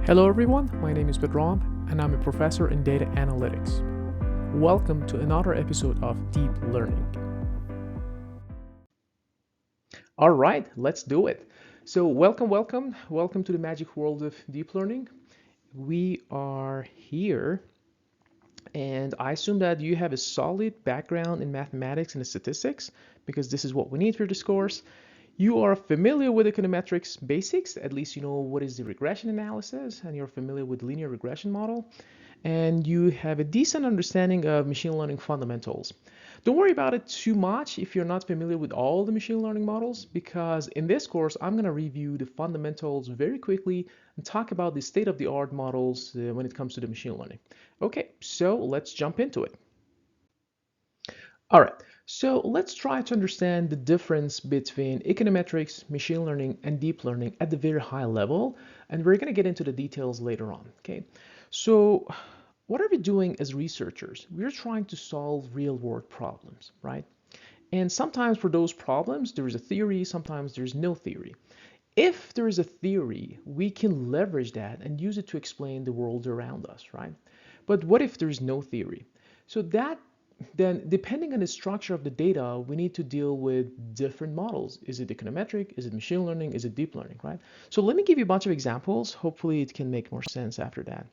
Hello everyone, my name is Pedram and I'm a professor in data analytics. Welcome to another episode of Deep Learning. All right, let's do it. So welcome to the magic world of deep learning. We are here and I assume that you have a solid background in mathematics and statistics because this is what we need for this course. You are familiar with econometrics basics, at least you know what is the regression analysis, and you're familiar with linear regression model, and you have a decent understanding of machine learning fundamentals. Don't worry about it too much if you're not familiar with all the machine learning models, because in this course, I'm going to review the fundamentals very quickly and talk about the state-of-the-art models when it comes to the machine learning. Okay, so let's jump into it. All right, so let's try to understand the difference between econometrics, machine learning, and deep learning at the very high level, and we're going to get into the details later on, okay? So what are we doing as researchers? We're trying to solve real-world problems, right? And sometimes for those problems, there is a theory, sometimes there's no theory. If there is a theory, we can leverage that and use it to explain the world around us, right? But what if there's no theory? So then depending on the structure of the data, we need to deal with different models. Is it econometric? Is it machine learning? Is it deep learning, right? So let me give you a bunch of examples. Hopefully it can make more sense after that.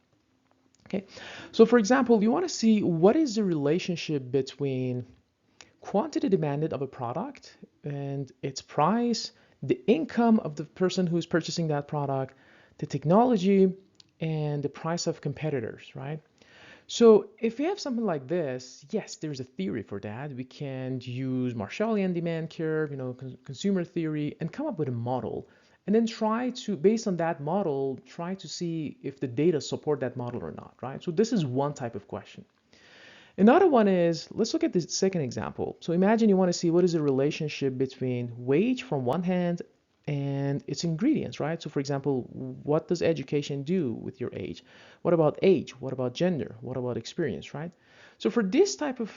Okay, so for example, you want to see what is the relationship between quantity demanded of a product and its price, the income of the person who's purchasing that product, the technology, and the price of competitors, right? So if we have something like this, yes, there's a theory for that. We can use Marshallian demand curve, consumer theory, and come up with a model. And then try to, based on that model, try to see if the data support that model or not, right? So this is one type of question. Another one is, let's look at the second example. So imagine you want to see what is the relationship between wage from one hand and its ingredients, right? So for example, what does education do with your age? What about age? What about gender? What about experience, right? So for this type of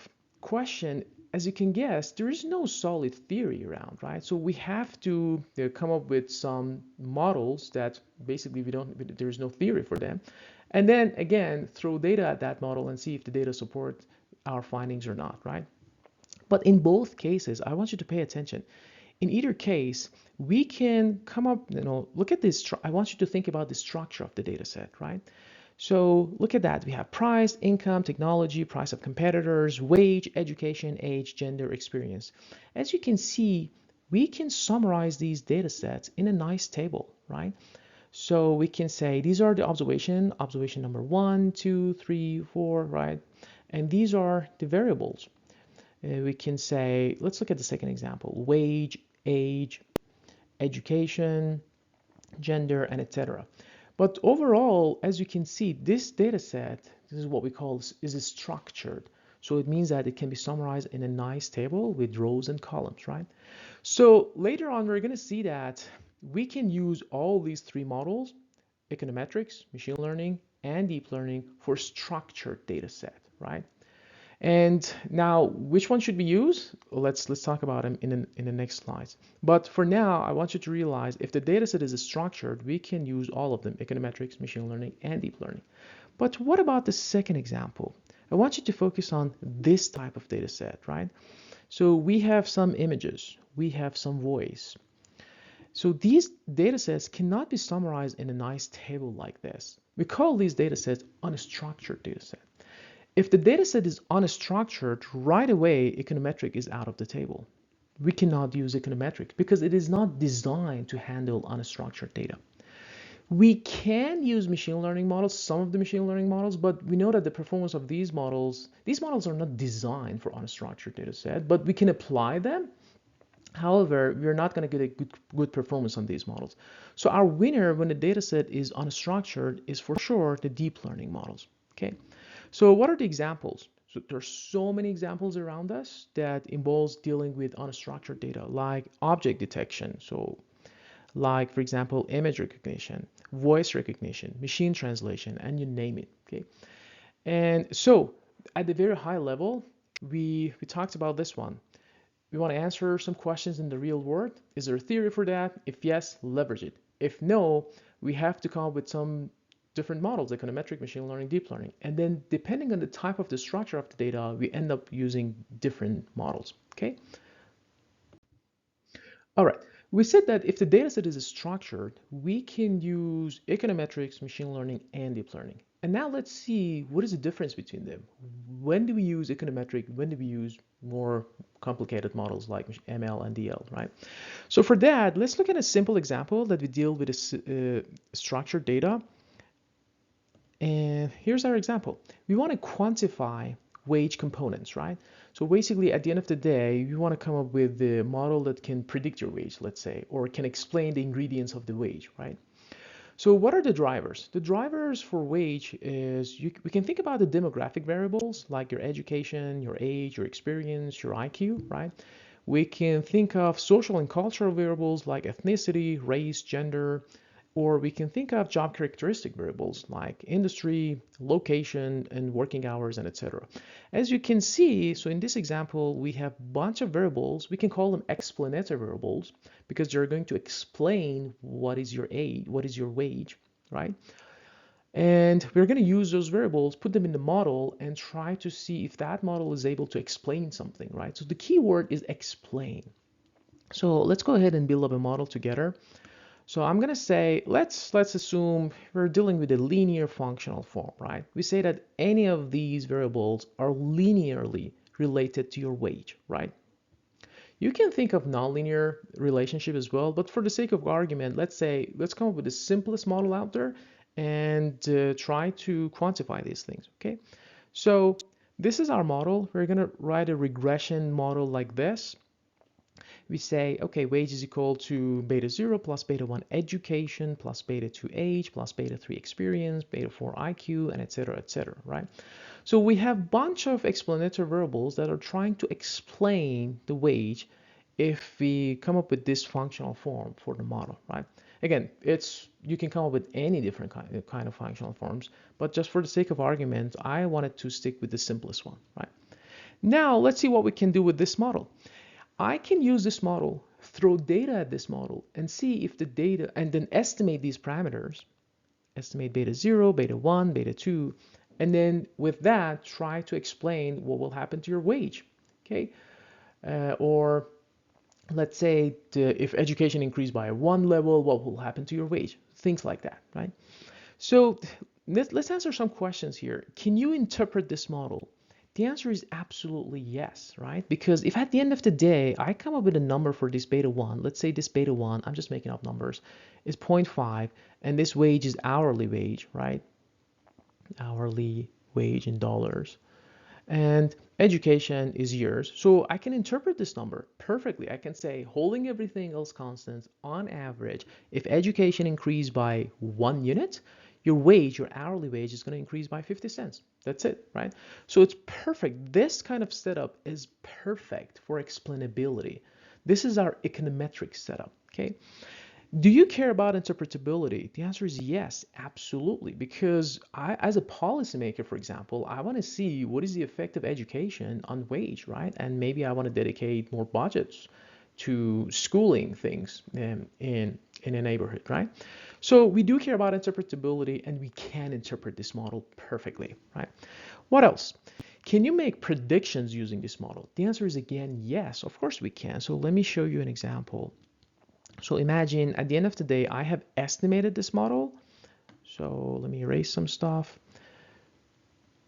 question, as you can guess, there is no solid theory around, right? So we have to come up with some models that basically there's no theory for them. And then again, throw data at that model and see if the data support our findings or not, right? But in both cases, I want you to pay attention. In either case, we can come up, look at this. I want you to think about the structure of the data set, right? So look at that. We have price, income, technology, price of competitors, wage, education, age, gender, experience. As you can see, we can summarize these data sets in a nice table, right? So we can say these are the observation number 1, 2, 3, 4, right? And these are the variables. We can say, let's look at the second example, wage, age, education, gender, and etc. But overall, as you can see, this data set, this is what we call is structured. So it means that it can be summarized in a nice table with rows and columns, right? So later on, we're going to see that we can use all these three models, econometrics, machine learning, and deep learning for structured data set, right? And now, which one should we use? Let's talk about them in the next slides. But for now, I want you to realize if the data set is structured, we can use all of them, econometrics, machine learning, and deep learning. But what about the second example? I want you to focus on this type of data set, right? So we have some images, we have some voice. So these data sets cannot be summarized in a nice table like this. We call these data sets unstructured data set. If the data set is unstructured, right away, econometric is out of the table. We cannot use econometric because it is not designed to handle unstructured data. We can use machine learning models, some of the machine learning models, but we know that the performance of these models are not designed for unstructured data set, but we can apply them. However, we're not going to get a good performance on these models. So our winner when the data set is unstructured is for sure the deep learning models. Okay. So what are the examples? So there's so many examples around us that involves dealing with unstructured data like object detection. So like, for example, image recognition, voice recognition, machine translation, and you name it. Okay. And so at the very high level, we talked about this one. We want to answer some questions in the real world. Is there a theory for that? If yes, leverage it. If no, we have to come up with some different models, econometric, machine learning, deep learning. And then depending on the type of the structure of the data, we end up using different models, okay? All right, we said that if the data set is structured, we can use econometrics, machine learning, and deep learning. And now let's see what is the difference between them. When do we use econometric? When do we use more complicated models like ML and DL, right? So for that, let's look at a simple example that we deal with structured data. And here's our example. We want to quantify wage components, right? So basically, at the end of the day, you want to come up with the model that can predict your wage, let's say, or can explain the ingredients of the wage, right? So what are the drivers? The drivers for wage is, we can think about the demographic variables like your education, your age, your experience, your IQ, right? We can think of social and cultural variables like ethnicity, race, gender, or we can think of job characteristic variables like industry, location, and working hours, and etc. As you can see, so in this example, we have a bunch of variables. We can call them explanatory variables because they're going to explain what is your age, what is your wage, right? And we're going to use those variables, put them in the model, and try to see if that model is able to explain something, right? So the key word is explain. So let's go ahead and build up a model together. So I'm going to say, let's assume we're dealing with a linear functional form, right? We say that any of these variables are linearly related to your wage, right? You can think of nonlinear relationship as well, but for the sake of argument, let's come up with the simplest model out there and try to quantify these things, okay? So this is our model. We're going to write a regression model like this. We say, okay, wage is equal to beta 0 plus beta 1 education plus beta 2 age plus beta 3 experience, beta 4 IQ, and etc., right? So we have a bunch of explanatory variables that are trying to explain the wage if we come up with this functional form for the model, right? Again, you can come up with any different kind of functional forms, but just for the sake of argument, I wanted to stick with the simplest one, right? Now, let's see what we can do with this model. I can use this model, throw data at this model, and see if the data, and then estimate these parameters, estimate beta 0, beta 1, beta 2, and then with that, try to explain what will happen to your wage, okay? Or let's say if education increased by 1 level, what will happen to your wage? Things like that, right? So let's answer some questions here. Can you interpret this model? The answer is absolutely yes, right? Because if at the end of the day, I come up with a number for this beta 1, let's say this beta 1, I'm just making up numbers, is 0.5, and this wage is hourly wage, right? Hourly wage in dollars. And education is years. So I can interpret this number perfectly. I can say, holding everything else constant, on average, if education increased by 1 unit, your wage, your hourly wage is going to increase by 50 cents. That's it, right? So it's perfect. This kind of setup is perfect for explainability. This is our econometric setup, okay? Do you care about interpretability? The answer is yes, absolutely. Because as a policymaker, for example, I want to see what is the effect of education on wage, right? And maybe I want to dedicate more budgets to schooling things in a neighborhood, right? So we do care about interpretability, and we can interpret this model perfectly, right? What else? Can you make predictions using this model? The answer is again, yes, of course we can. So let me show you an example. So imagine at the end of the day, I have estimated this model. So let me erase some stuff.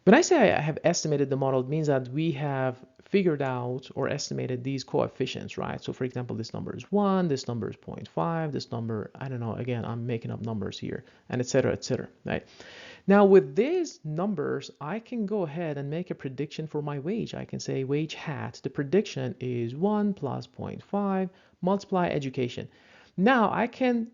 When I say I have estimated the model, it means that we have figured out or estimated these coefficients, right? So for example, this number is 1, this number is 0.5, this number, I don't know, again, I'm making up numbers here, and etc., right? Now with these numbers, I can go ahead and make a prediction for my wage. I can say wage hat, the prediction is 1 plus 0.5 multiply education. Now I can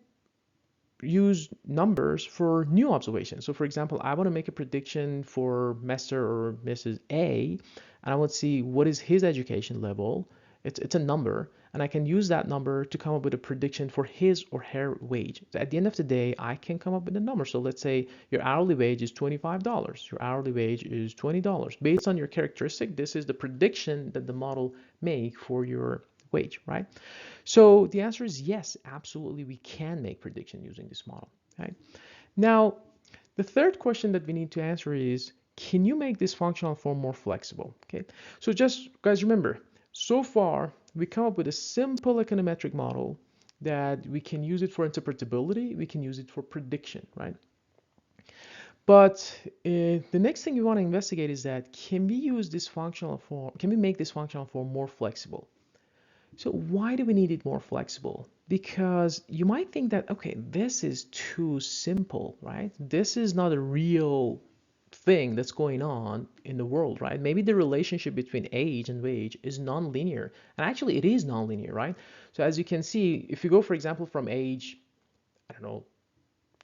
use numbers for new observations. So for example, I want to make a prediction for Mr. or Mrs. A, and I want to see what is his education level. It's a number, and I can use that number to come up with a prediction for his or her wage. So at the end of the day, I can come up with a number. So let's say your hourly wage is $25. Your hourly wage is $20. Based on your characteristic, this is the prediction that the model make for your wage, right? So the answer is yes, absolutely, we can make prediction using this model. Okay? Now, The third question that we need to answer is, can you make this functional form more flexible? Okay, so just guys remember, so far we come up with a simple econometric model that we can use it for interpretability, we can use it for prediction, right? But the next thing we want to investigate is that can we use this functional form, can we make this functional form more flexible? So why do we need it more flexible? Because you might think that, okay, this is too simple, right? This is not a real thing that's going on in the world, right? Maybe the relationship between age and wage is nonlinear. And actually it is nonlinear, right? So as you can see, if you go, for example, from age, I don't know,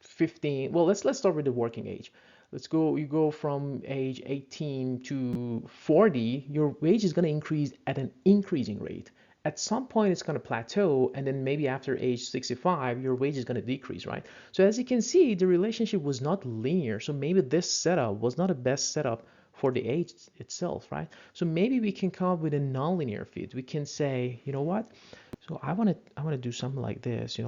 15, well, let's start with the working age. You go from age 18 to 40, your wage is going to increase at an increasing rate. At some point it's going to plateau, and then maybe after age 65 your wage is going to decrease, right? So as you can see, the relationship was not linear, so maybe this setup was not the best setup for the age itself, right? So maybe we can come up with a nonlinear fit. We can say, you know what, so I want to do something like this,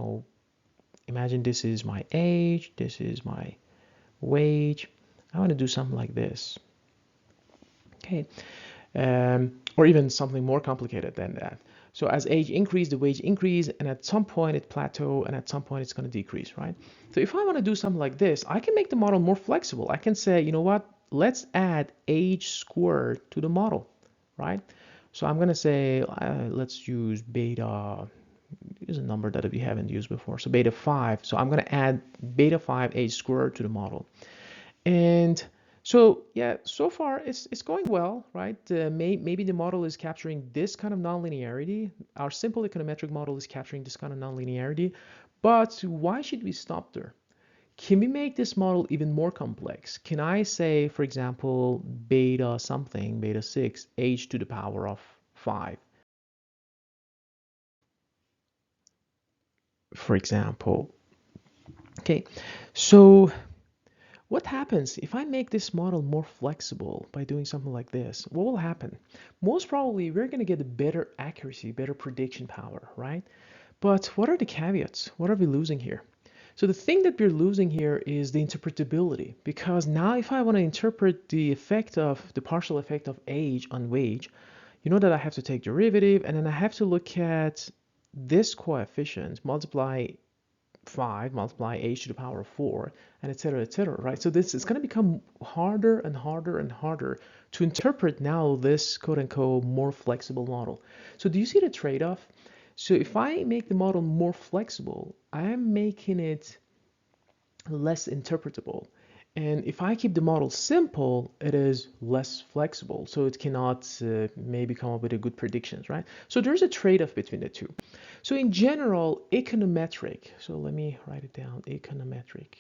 imagine this is my age, this is my wage. I want to do something like this. Okay, or even something more complicated than that. So as age increase, the wage increase, and at some point it plateau, and at some point it's going to decrease, right? So if I want to do something like this, I can make the model more flexible. I can say, you know what, let's add age squared to the model, right? So I'm going to say, let's use beta, use a number that we haven't used before. So beta 5. So I'm going to add beta 5 age squared to the model. And so yeah, so far it's going well, right? Maybe the model is capturing this kind of nonlinearity. Our simple econometric model is capturing this kind of nonlinearity. But why should we stop there? Can we make this model even more complex? Can I say, for example, beta something, beta 6, h to the power of 5, for example? Okay, so what happens if I make this model more flexible by doing something like this? What will happen? Most probably we're going to get a better accuracy, better prediction power, right? But what are the caveats? What are we losing here? So the thing that we're losing here is the interpretability, because now if I want to interpret the partial effect of age on wage, you know that I have to take derivative, and then I have to look at this coefficient, multiply 5, multiply h to the power of 4, and etc., right? So this is going to become harder and harder and harder to interpret now this quote-unquote more flexible model. So do you see the trade-off? So if I make the model more flexible, I am making it less interpretable. And if I keep the model simple, it is less flexible, so it cannot maybe come up with a good predictions, right? So there's a trade-off between the two. So in general, econometric, so let me write it down, econometric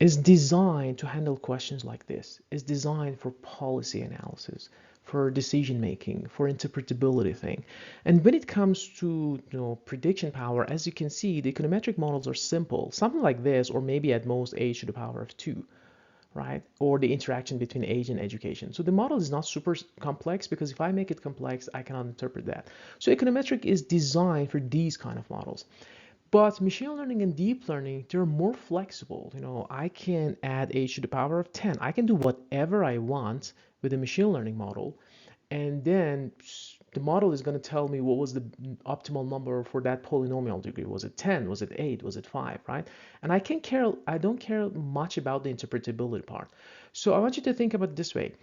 is designed to handle questions like this. It's designed for policy analysis, for decision making, for interpretability thing. And when it comes to prediction power, as you can see, the econometric models are simple, something like this, or maybe at most h to the power of 2, right? Or the interaction between age and education. So the model is not super complex, because if I make it complex, I cannot interpret that. So econometric is designed for these kind of models. But machine learning and deep learning, they're more flexible. I can add h to the power of 10. I can do whatever I want with a machine learning model. And then the model is going to tell me what was the optimal number for that polynomial degree. Was it 10? Was it 8? Was it 5? Right? And I don't care much about the interpretability part. So I want you to think about it this way.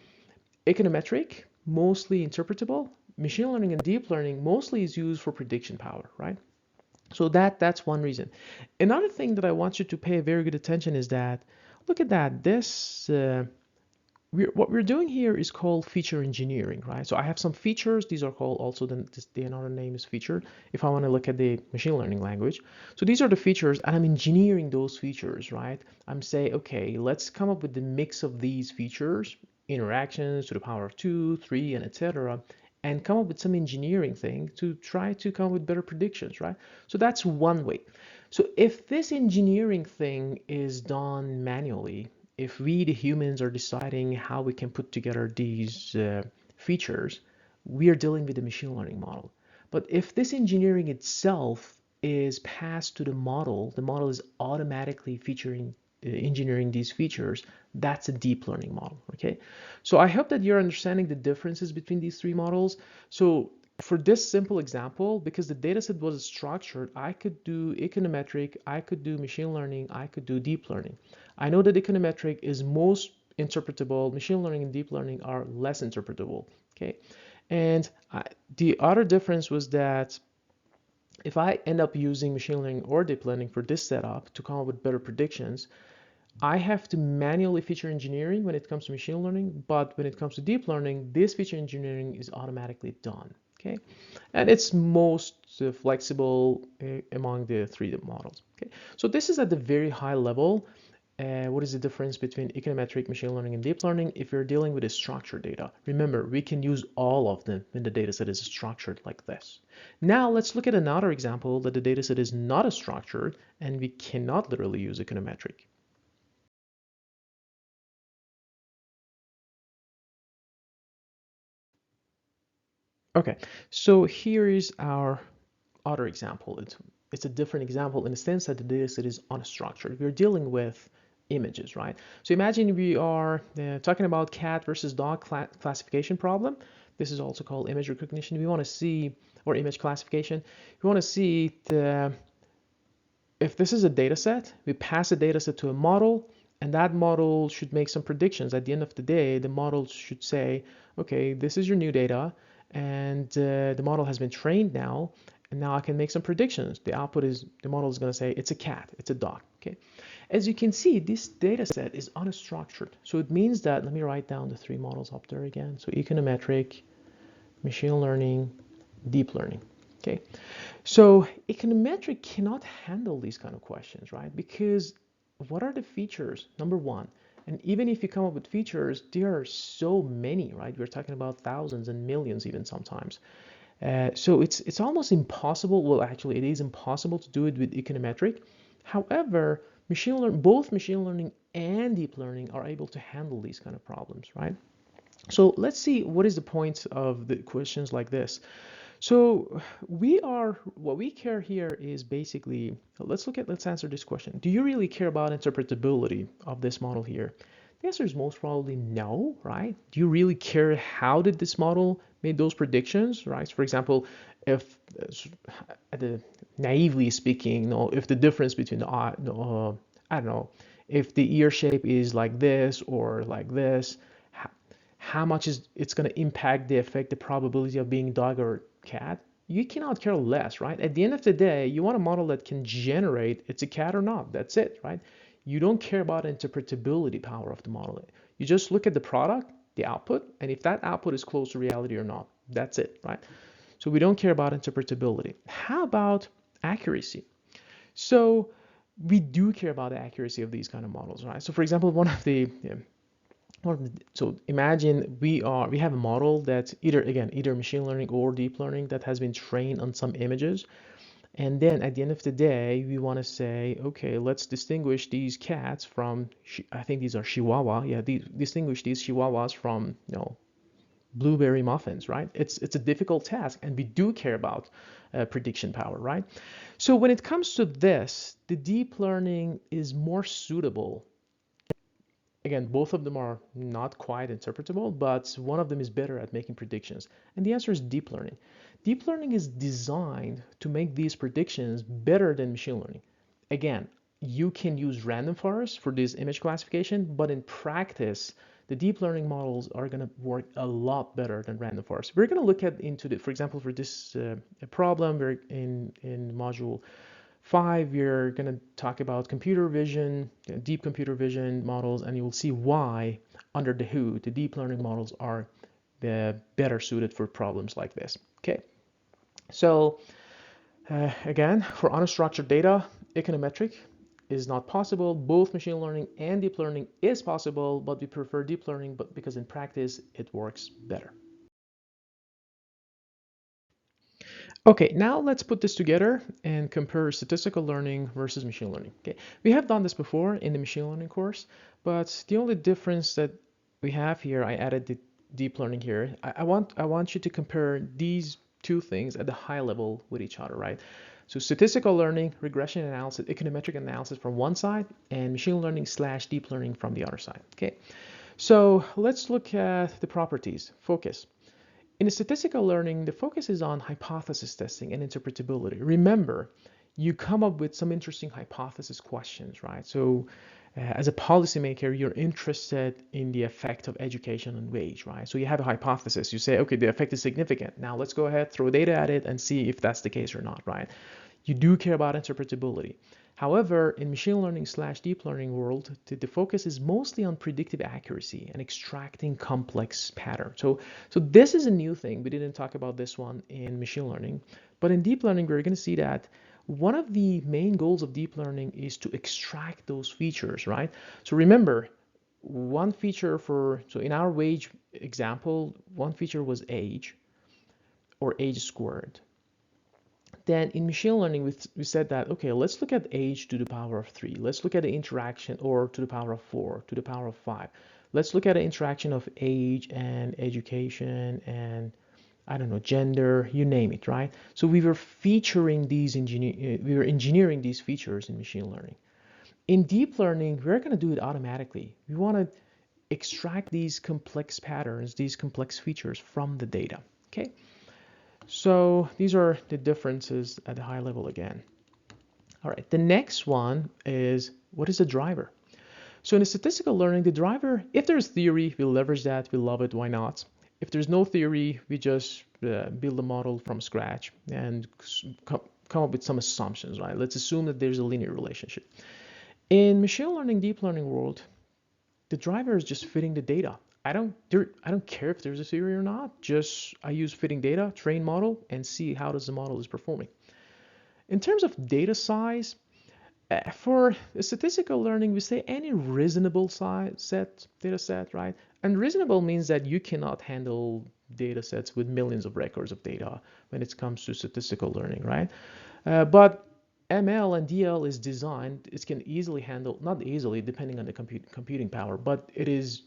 Econometric, mostly interpretable. Machine learning and deep learning mostly is used for prediction power, right? So that's one reason. Another thing that I want you to pay very good attention is that, look at that. What we're doing here is called feature engineering, right? So I have some features. These are called also, the another name is feature, if I want to look at the machine learning language. So these are the features, and I'm engineering those features, right? I'm saying, okay, let's come up with the mix of these features, interactions to the power of 2, 3, and etc., and come up with some engineering thing to try to come up with better predictions, right? So that's one way. So if this engineering thing is done manually, if we, the humans, are deciding how we can put together these features, we are dealing with the machine learning model. But if this engineering itself is passed to the model is automatically engineering these features. That's a deep learning model, okay? So I hope that you're understanding the differences between these three models. So for this simple example, because the dataset was structured, I could do econometric, I could do machine learning, I could do deep learning. I know that econometric is most interpretable, machine learning and deep learning are less interpretable, okay? And the other difference was that if I end up using machine learning or deep learning for this setup to come up with better predictions, I have to manually feature engineering when it comes to machine learning, but when it comes to deep learning, this feature engineering is automatically done, okay? And it's most flexible among the 3D models, okay? So this is at the very high level. What is the difference between econometric, machine learning, and deep learning if you're dealing with a structured data? Remember, we can use all of them when the dataset is structured like this. Now let's look at another example that the dataset is not as structured and we cannot literally use econometric. Okay, so here is our other example. It's a different example in the sense that the dataset is unstructured. We're dealing with images, right? So imagine we are talking about cat versus dog classification problem. This is also called image recognition. We want to see, or image classification. We want to see if this is a data set, we pass a data set to a model, and that model should make some predictions. At the end of the day, the model should say, okay, this is your new data, and the model has been trained now, and now I can make some predictions. The output is, the model is going to say, it's a cat, it's a dog, okay? As you can see, this data set is unstructured. So it means that, let me write down the three models up there again. So econometric, machine learning, deep learning, okay? So econometric cannot handle these kind of questions, right? Because what are the features? Number one, and even if you come up with features, there are so many, right? We're talking about thousands and millions even sometimes. So it's almost impossible. Well, actually, it is impossible to do it with econometric. However, both machine learning and deep learning are able to handle these kind of problems, right? So let's see what is the point of the questions like this. So what we care here is basically, let's answer this question. Do you really care about interpretability of this model here? The answer is most probably no, right? Do you really care how did this model made those predictions, right? So for example, if, naively speaking, if the difference between the eye, I don't know, if the ear shape is like this or like this, how much is it's going to impact the probability of being dog or cat? You cannot care less, right? At the end of the day, you want a model that can generate it's a cat or not. That's it, right? You don't care about interpretability power of the model. You just look at the product, the output, and if that output is close to reality or not, that's it, right? So we don't care about interpretability. How about accuracy? So we do care about the accuracy of these kind of models, right? So for example, one of the so imagine we have a model that's either machine learning or deep learning that has been trained on some images, and then at the end of the day we want to say, okay, let's distinguish these cats from I think these are Chihuahua, yeah, distinguish these Chihuahuas from blueberry muffins, right? It's a difficult task, and we do care about prediction power, right? So when it comes to this, the deep learning is more suitable. Again, both of them are not quite interpretable, but one of them is better at making predictions. And the answer is deep learning. Deep learning is designed to make these predictions better than machine learning. Again, you can use random forest for this image classification, but in practice, the deep learning models are going to work a lot better than random forest. We're going to look at into the, for example, for this problem, we're in module 5, we're going to talk about computer vision, deep computer vision models, and you will see why, under the hood, the deep learning models are better suited for problems like this. Okay, so again, for unstructured data, econometric is not possible. Both machine learning and deep learning is possible, but we prefer deep learning because in practice it works better. Okay, now let's put this together and compare statistical learning versus machine learning. Okay, we have done this before in the machine learning course, but the only difference that we have here, I added the deep learning here. I want you to compare these two things at the high level with each other, right? So statistical learning, regression analysis, econometric analysis from one side, and machine learning / deep learning from the other side. Okay, so let's look at the properties. Focus. In statistical learning, the focus is on hypothesis testing and interpretability. Remember, you come up with some interesting hypothesis questions, right? So as a policymaker, you're interested in the effect of education on wage, right? So you have a hypothesis. You say, okay, the effect is significant. Now let's go ahead, throw data at it and see if that's the case or not, right? You do care about interpretability. However, in machine learning / deep learning world, the focus is mostly on predictive accuracy and extracting complex patterns. So this is a new thing. We didn't talk about this one in machine learning, but in deep learning, we're going to see that one of the main goals of deep learning is to extract those features, right? So remember, one feature so in our wage example, one feature was age or age squared. Then in machine learning, we said that, okay, let's look at age to the power of 3. Let's look at the interaction, or to the power of 4, to the power of 5. Let's look at the interaction of age and education and, I don't know, gender, you name it, right? So we were featuring these, we were engineering these features in machine learning. In deep learning, we're going to do it automatically. We want to extract these complex patterns, these complex features from the data, okay? So these are the differences at the high level again. All right, the next one is, what is the driver? So in statistical learning, the driver, if there's theory, we leverage that, we love it, why not? If there's no theory, we just build a model from scratch and come up with some assumptions, right? Let's assume that there's a linear relationship. In machine learning, deep learning world, the driver is just fitting the data. I don't care if there's a theory or not. Just I use fitting data, train model, and see how does the model is performing. In terms of data size, for statistical learning, we say any reasonable data set, right? And reasonable means that you cannot handle data sets with millions of records of data when it comes to statistical learning, right? But ML and DL is designed, it can easily handle, not easily, depending on the computing power, but it is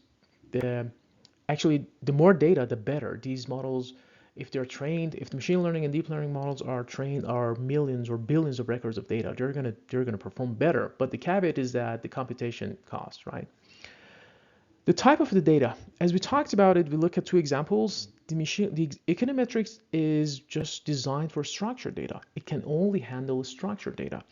actually, the more data, the better. These models, if they're trained, if the machine learning and deep learning models are trained are millions or billions of records of data, they're gonna perform better. But the caveat is that the computation cost, right? The type of the data, as we talked about it, we look at two examples. The econometrics is just designed for structured data. It can only handle structured data.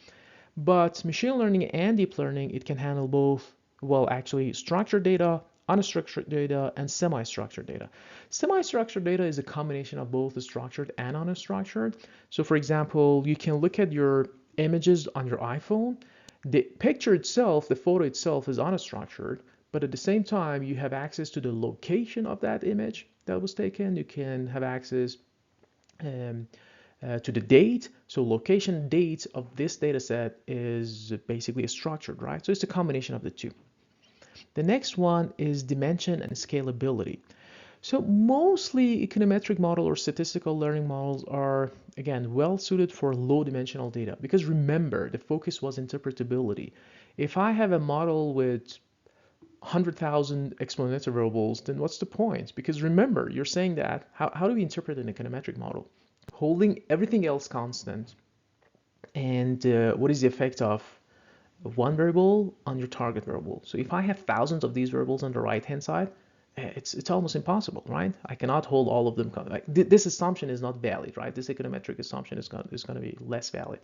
But machine learning and deep learning, it can handle both, well, actually, structured data, unstructured data, and semi-structured data. Semi-structured data is a combination of both the structured and unstructured. So for example, you can look at your images on your iPhone. The picture itself, the photo itself is unstructured, but at the same time, you have access to the location of that image that was taken. You can have access to the date. So location date of this data set is basically structured, right? So it's a combination of the two. The next one is dimension and scalability. So mostly econometric model or statistical learning models are, again, well suited for low dimensional data, because remember, the focus was interpretability. If I have a model with 100,000 exponential variables, then what's the point? Because remember, you're saying that, how do we interpret an econometric model? Holding everything else constant, and what is the effect of one variable on your target variable? So if I have thousands of these variables on the right hand side, it's almost impossible, right? I cannot hold all of them. This assumption is not valid, right? This econometric assumption is going to be less valid.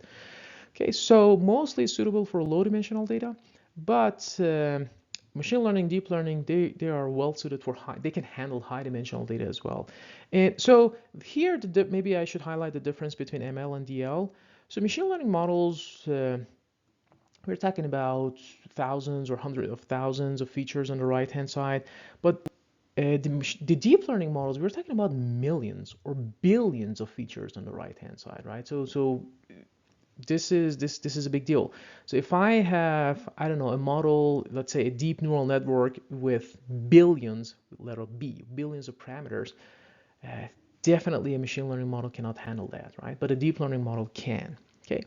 Okay, so mostly suitable for low dimensional data, but machine learning, deep learning, they are well suited for they can handle high dimensional data as well. And so here, maybe I should highlight the difference between ML and DL. So machine learning models, we're talking about thousands or hundreds of thousands of features on the right hand side, but the deep learning models, we're talking about millions or billions of features on the right hand side, right? So this is a big deal. So if I have, I don't know, a model, let's say a deep neural network with billions, letter B, billions of parameters, definitely a machine learning model cannot handle that, right? But a deep learning model can. Okay,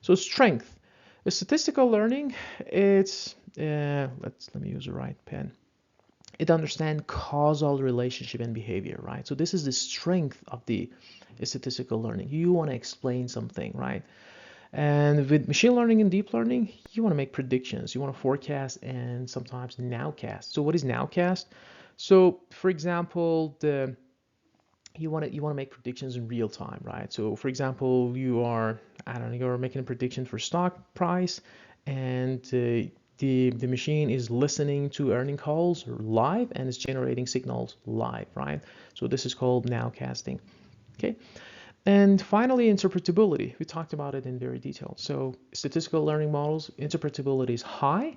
so strength. The statistical learning, it's let me use the right pen. It understands causal relationship and behavior, right? So this is the strength of the statistical learning. You want to explain something, right? And with machine learning and deep learning, you want to make predictions, you want to forecast, and sometimes nowcast. So what is nowcast? So for example, you want to make predictions in real time, right? So for example, I don't know, you're making a prediction for stock price, and the machine is listening to earning calls live and is generating signals live, right? So this is called nowcasting. Okay. And finally, interpretability. We talked about it in very detail. So statistical learning models, interpretability is high,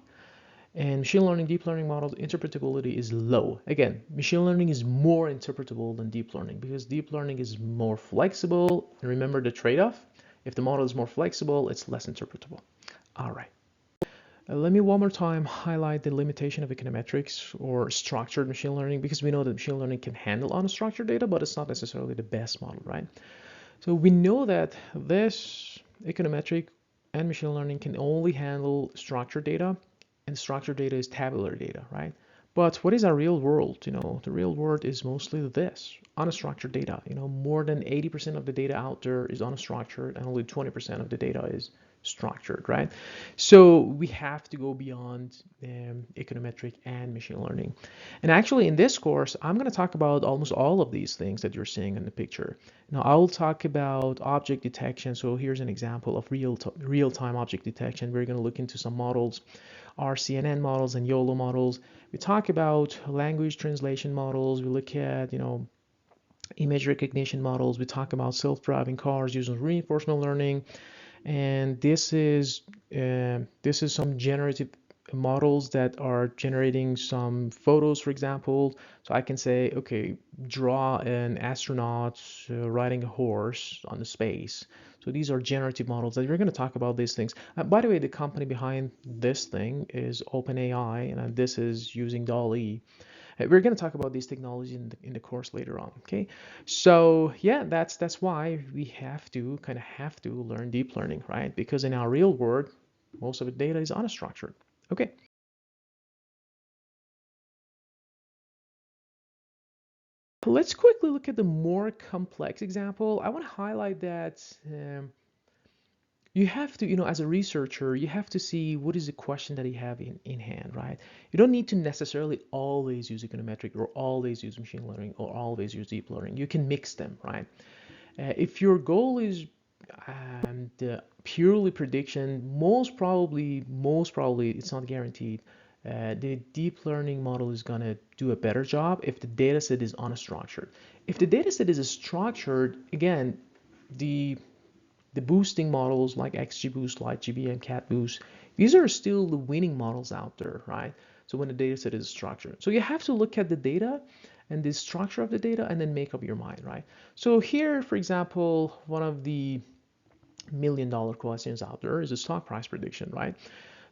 and machine learning, deep learning models, interpretability is low. Again, machine learning is more interpretable than deep learning because deep learning is more flexible. And remember the trade-off. If the model is more flexible, it's less interpretable. All right. Let me one more time highlight the limitation of econometrics or structured machine learning, because we know that machine learning can handle unstructured data, but it's not necessarily the best model, right? So we know that this econometric and machine learning can only handle structured data, and structured data is tabular data, right? But what is our real world? The real world is mostly this, unstructured data. More than 80% of the data out there is unstructured, and only 20% of the data is structured, right? So we have to go beyond econometric and machine learning. And actually, in this course, I'm going to talk about almost all of these things that you're seeing in the picture. Now, I'll talk about object detection. So here's an example of real-time object detection. We're going to look into some models, RCNN models and YOLO models. We talk about language translation models. We look at, image recognition models. We talk about self-driving cars using reinforcement learning. And this is some generative models that are generating some photos, for example. So I can say, okay, draw an astronaut riding a horse on the space. So these are generative models that we're going to talk about these things. By the way, the company behind this thing is OpenAI, and this is using DALL-E. We're going to talk about these technologies in the course later on. Okay, so yeah, that's why we have to learn deep learning, right? Because in our real world, most of the data is unstructured. Okay. Let's quickly look at the more complex example. I want to highlight that you have to, as a researcher, you have to see what is the question that you have in hand, right? You don't need to necessarily always use econometric or always use machine learning or always use deep learning. You can mix them, right? If your goal is purely prediction, most probably, it's not guaranteed. The deep learning model is gonna do a better job if the data set is unstructured. If the data set is structured, again, the boosting models like XGBoost, LightGB, and CatBoost, these are still the winning models out there, right? So when the data set is structured. So you have to look at the data and the structure of the data and then make up your mind, right? So here, for example, one of the million-dollar questions out there is a stock price prediction, right?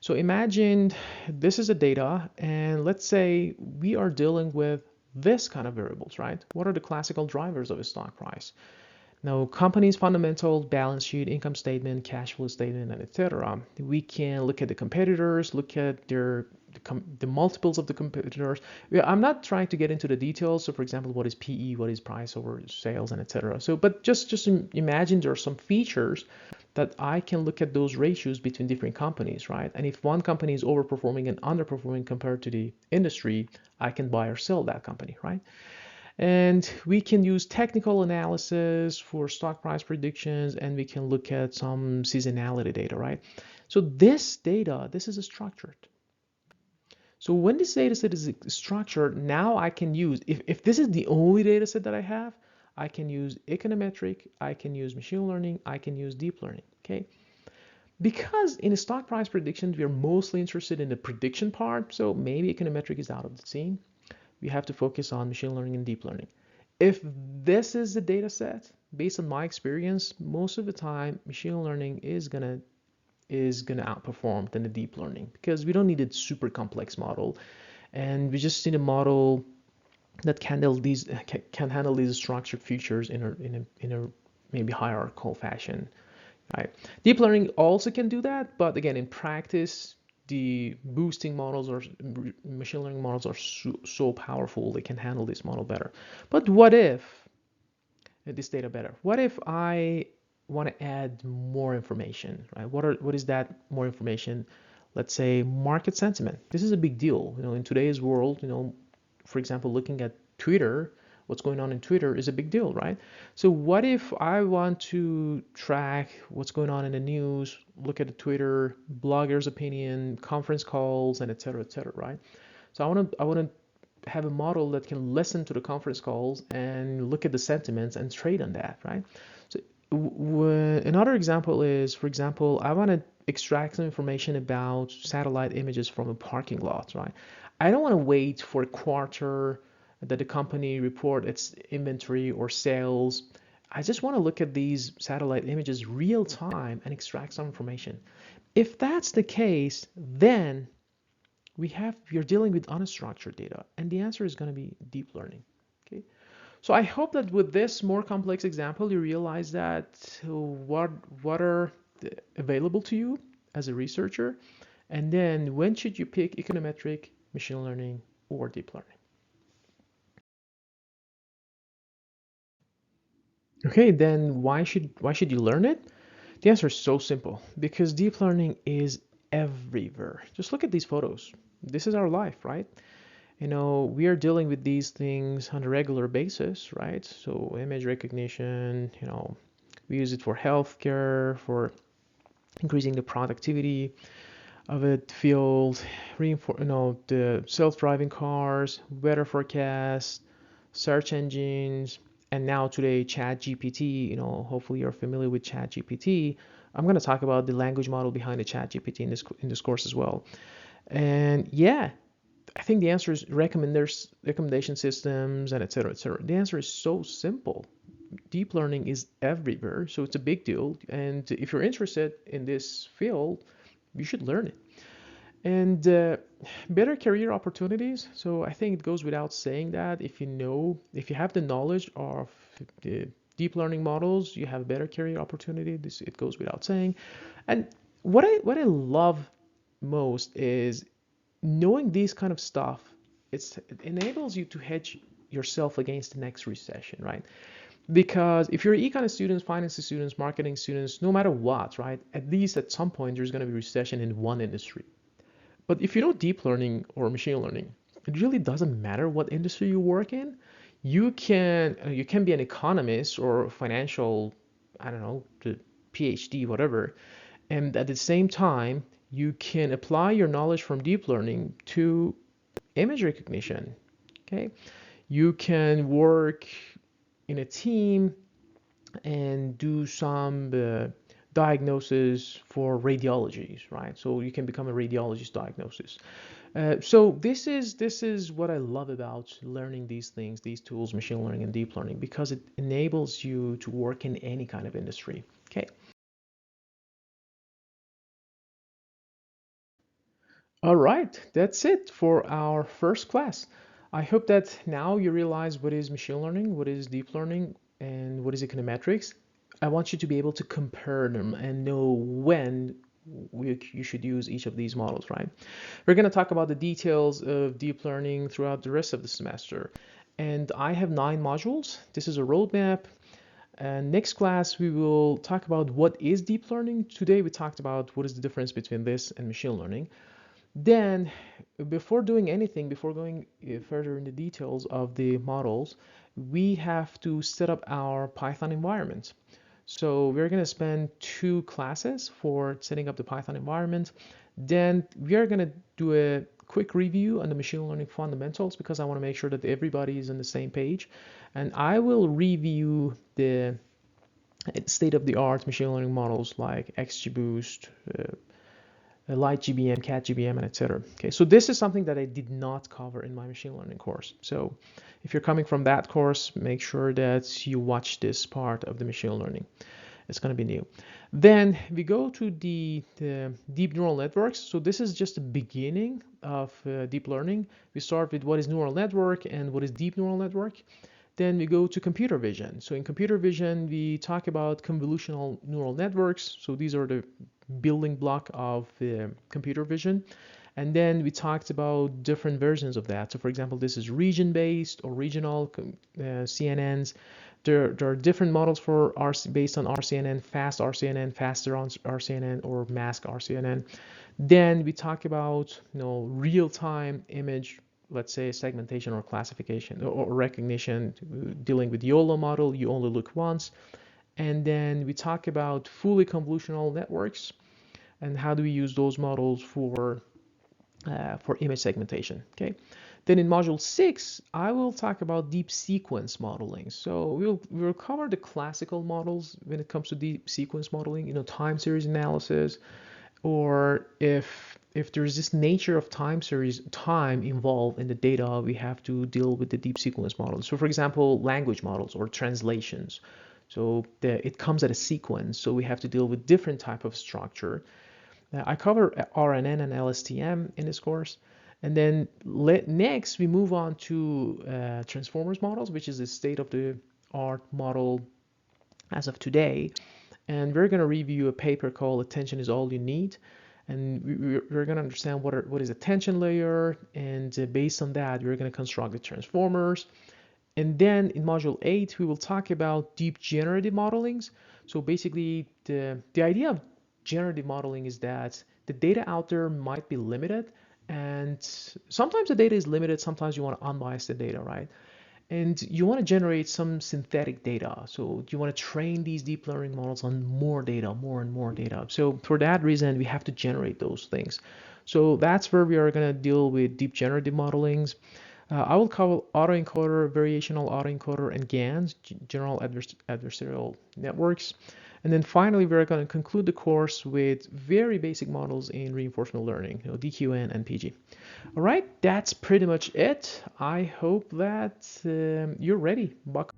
So imagine this is a data, and let's say we are dealing with this kind of variables, right? What are the classical drivers of a stock price? Now, company's fundamental, balance sheet, income statement, cash flow statement, and etc. We can look at the competitors, look at the multiples of the competitors. I'm not trying to get into the details. So, for example, what is PE, what is price over sales, and etc. So, but just imagine there are some features that I can look at those ratios between different companies, right? And if one company is overperforming and underperforming compared to the industry, I can buy or sell that company, right? And we can use technical analysis for stock price predictions, and we can look at some seasonality data, right? So this data, this is structured. So when this data set is structured, now I can use, if this is the only data set that I have, I can use econometric, I can use machine learning, I can use deep learning, okay? Because in a stock price prediction, we are mostly interested in the prediction part, so maybe econometric is out of the scene. We have to focus on machine learning and deep learning. If this is the data set, based on my experience, most of the time machine learning is gonna outperform than the deep learning, because we don't need a super complex model, and we just need a model that can handle these structured features in a maybe hierarchical fashion, right? Deep learning also can do that, but again, in practice, the boosting models or machine learning models are so powerful, they can handle this model better. But what if this data better? What if I want to add more information, right? What is that more information? Let's say market sentiment. This is a big deal, in today's world. For example, looking at Twitter, what's going on in Twitter is a big deal, right? So what if I want to track what's going on in the news, look at the Twitter, bloggers' opinion, conference calls, and et cetera, right? So I want to have a model that can listen to the conference calls and look at the sentiments and trade on that, right? So another example is, for example, I want to extract some information about satellite images from a parking lot, right? I don't want to wait for a quarter that the company report its inventory or sales. I just want to look at these satellite images real time and extract some information. If that's the case, then you're dealing with unstructured data, and the answer is going to be deep learning. Okay, so I hope that with this more complex example, you realize that what are available to you as a researcher, and then when should you pick econometric, machine learning, or deep learning. Okay, then why should you learn it? The answer is so simple, because deep learning is everywhere. Just look at these photos. This is our life, right? We are dealing with these things on a regular basis, right? So image recognition, we use it for healthcare, for increasing the productivity of a field, the self-driving cars, weather forecasts, search engines, and now today ChatGPT. Hopefully you're familiar with ChatGPT. I'm going to talk about the language model behind the ChatGPT in this course as well. And yeah, I think the answer is recommendation systems and et cetera, et cetera. The answer is so simple. Deep learning is everywhere, so it's a big deal. And if you're interested in this field, you should learn it. And better career opportunities. So I think it goes without saying that if you have the knowledge of the deep learning models, you have a better career opportunity. It goes without saying. And what I love most is knowing these kind of stuff. It enables you to hedge yourself against the next recession, right? Because if you're econ students, finance students, marketing students, no matter what, right, at least at some point there's going to be recession in one industry. But if you know deep learning or machine learning, it really doesn't matter what industry you work in. You can be an economist or financial, I don't know, the PhD, whatever, and at the same time you can apply your knowledge from deep learning to image recognition. Okay, you can work in a team and do some diagnosis for radiologies, right? So you can become a radiologist diagnosis. So this is what I love about learning these things, these tools, machine learning and deep learning, because it enables you to work in any kind of industry. Okay. All right, that's it for our first class. I hope that now you realize what is machine learning, what is deep learning, and what is econometrics. I want you to be able to compare them and know when you should use each of these models, right? We're going to talk about the details of deep learning throughout the rest of the semester. And I have 9 modules. This is a roadmap. And next class, we will talk about what is deep learning. Today, we talked about what is the difference between this and machine learning. Then, before doing anything, before going further in the details of the models, we have to set up our Python environment. So we're going to spend 2 classes for setting up the Python environment. Then we are going to do a quick review on the machine learning fundamentals, because I want to make sure that everybody is on the same page. And I will review the state-of-the-art machine learning models like XGBoost, LightGBM, CatGBM, and etc. Okay, so this is something that I did not cover in my machine learning course. So if you're coming from that course, make sure that you watch this part of the machine learning. It's going to be new. Then we go to the deep neural networks. So this is just the beginning of deep learning. We start with what is neural network and what is deep neural network. Then we go to computer vision. So in computer vision, we talk about convolutional neural networks. So these are the building block of computer vision. And then we talked about different versions of that. So for example, this is region-based or regional CNNs. there are different models for RC based on RCNN, fast RCNN, faster RCNN, or mask RCNN. Then we talk about real-time image, let's say segmentation or classification or recognition, dealing with YOLO model, you only look once. And then we talk about fully convolutional networks and how do we use those models for image segmentation. Okay. Then in module 6, I will talk about deep sequence modeling. So we'll cover the classical models when it comes to deep sequence modeling, time series analysis, or if there's this nature of time involved in the data, we have to deal with the deep sequence models. So for example, language models or translations. So it comes at a sequence, so we have to deal with different type of structure. I cover RNN and LSTM in this course. And then next we move on to transformers models, which is the state-of-the-art model as of today. And we're going to review a paper called Attention is All You Need. And we're going to understand what is attention layer, and based on that, we're going to construct the transformers. And then in module 8, we will talk about deep generative modelings. So basically, the idea of generative modeling is that the data out there might be limited, and sometimes the data is limited, sometimes you want to unbias the data, right? And you want to generate some synthetic data. So you want to train these deep learning models on more data, more and more data. So for that reason, we have to generate those things. So that's where we are going to deal with deep generative modelings. I will cover autoencoder, variational autoencoder, and GANs, general adversarial networks. And then finally, we're going to conclude the course with very basic models in reinforcement learning, DQN and PG. All right, that's pretty much it. I hope that you're ready. Buckle